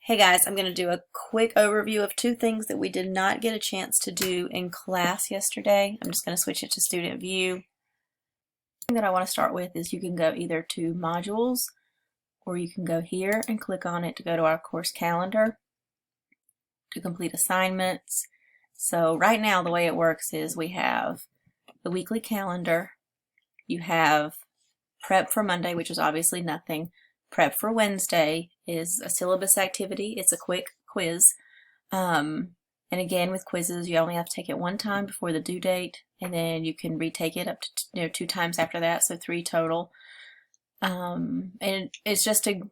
Hey guys, I'm going to do a quick overview of two things that we did not get a chance to do in class yesterday. I'm just going to switch it to student view. The thing that I want to start with is you can go either to modules or you can go here and click on it to go to our course calendar to complete assignments. So right now the way it works is we have the weekly calendar, you have prep for Monday, which is obviously nothing. Prep for Wednesday is a syllabus activity. It's a quick quiz. And again, with quizzes, you only have to take it one time before the due date, and then you can retake it up to 2 times after that, so 3 total. And it's just to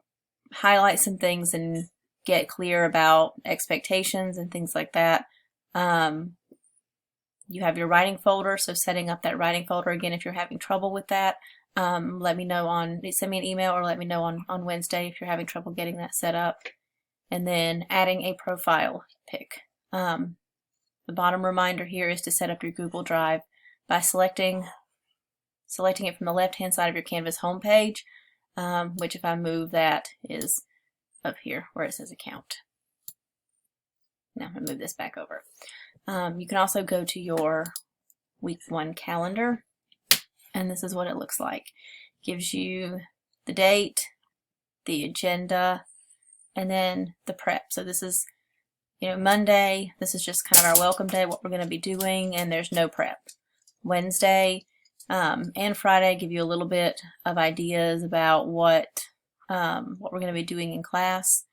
highlight some things and get clear about expectations and things like that. You have your writing folder, so setting up that writing folder, again, if you're having trouble with that, let me know send me an email or let me know on Wednesday if you're having trouble getting that set up. And then adding a profile pic. The bottom reminder here is to set up your Google Drive by selecting it from the left-hand side of your Canvas homepage, which if I move that is up here where it says account. Now I'm going to move this back over. You can also go to your week 1 calendar, and this is what it looks like. Gives you the date, the agenda, and then the prep. So this is, Monday, this is just kind of our welcome day, what we're going to be doing, and there's no prep. Wednesday and Friday give you a little bit of ideas about what we're going to be doing in class,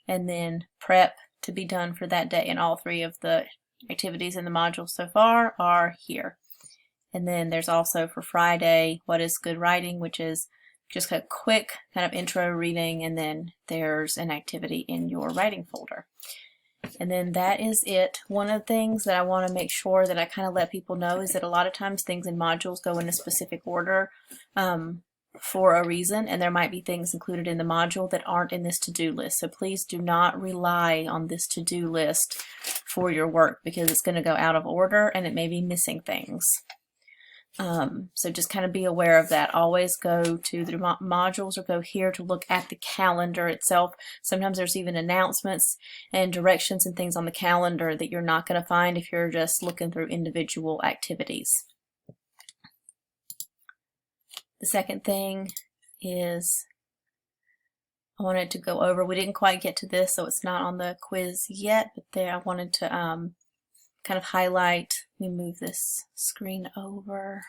and then prep to be done for that day, and all 3 of the activities in the module so far are here. And then there's also for Friday, what is good writing, which is just a quick kind of intro reading, and then there's an activity in your writing folder. And then that is it. One of the things that I want to make sure that I kind of let people know is that a lot of times things in modules go in a specific order for a reason, and there might be things included in the module that aren't in this to-do list. So please do not rely on this to-do list for your work, because it's going to go out of order and it may be missing things. So just kind of be aware of that. Always go to the modules or go here to look at the calendar itself. Sometimes there's even announcements and directions and things on the calendar that you're not going to find if you're just looking through individual activities. The second thing is I wanted to go over, we didn't quite get to this, so it's not on the quiz yet, but there I wanted to kind of highlight. Let me move this screen over.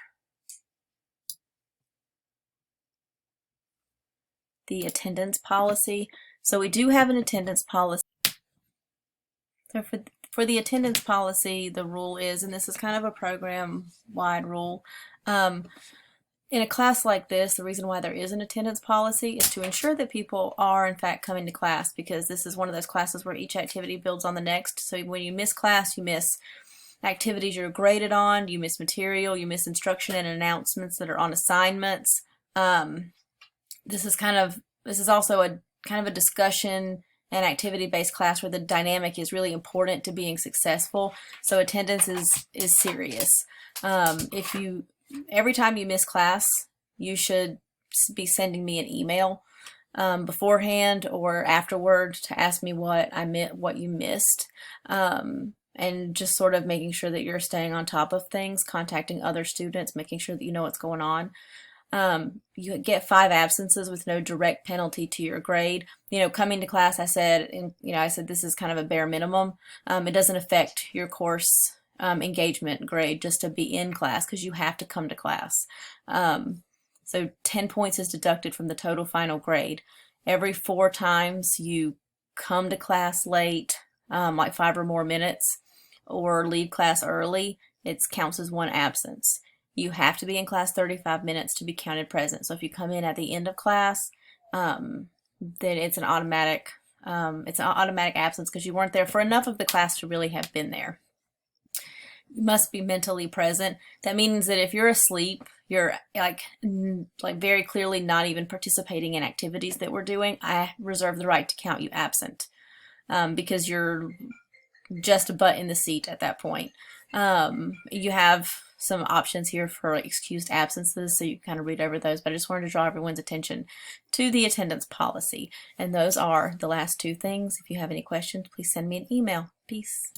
The attendance policy. So we do have an attendance policy. So for the attendance policy, the rule is, and this is kind of a program-wide rule, in a class like this, the reason why there is an attendance policy is to ensure that people are in fact coming to class, because this is one of those classes where each activity builds on the next. So when you miss class, you miss activities you're graded on, you miss material, you miss instruction and announcements that are on assignments. This is also a kind of a discussion and activity-based class where the dynamic is really important to being successful. So attendance is serious. Every time you miss class, you should be sending me an email beforehand or afterward to ask me what you missed. And just sort of making sure that you're staying on top of things, contacting other students, making sure that you know what's going on. You get 5 absences with no direct penalty to your grade. Coming to class, I said this is kind of a bare minimum. It doesn't affect your course engagement grade just to be in class, because you have to come to class. So 10 points is deducted from the total final grade. Every 4 times you come to class late, like 5 or more minutes, or leave class early, it counts as 1 absence. You have to be in class 35 minutes to be counted present. So if you come in at the end of class, then it's an automatic absence, because you weren't there for enough of the class to really have been there. You must be mentally present. That means that if you're asleep, you're like very clearly not even participating in activities that we're doing, I reserve the right to count you absent, because you're just a butt in the seat at that point. You have some options here for excused absences, so you can kind of read over those, but I just wanted to draw everyone's attention to the attendance policy. And those are the last two things. If you have any questions, please send me an email. Peace.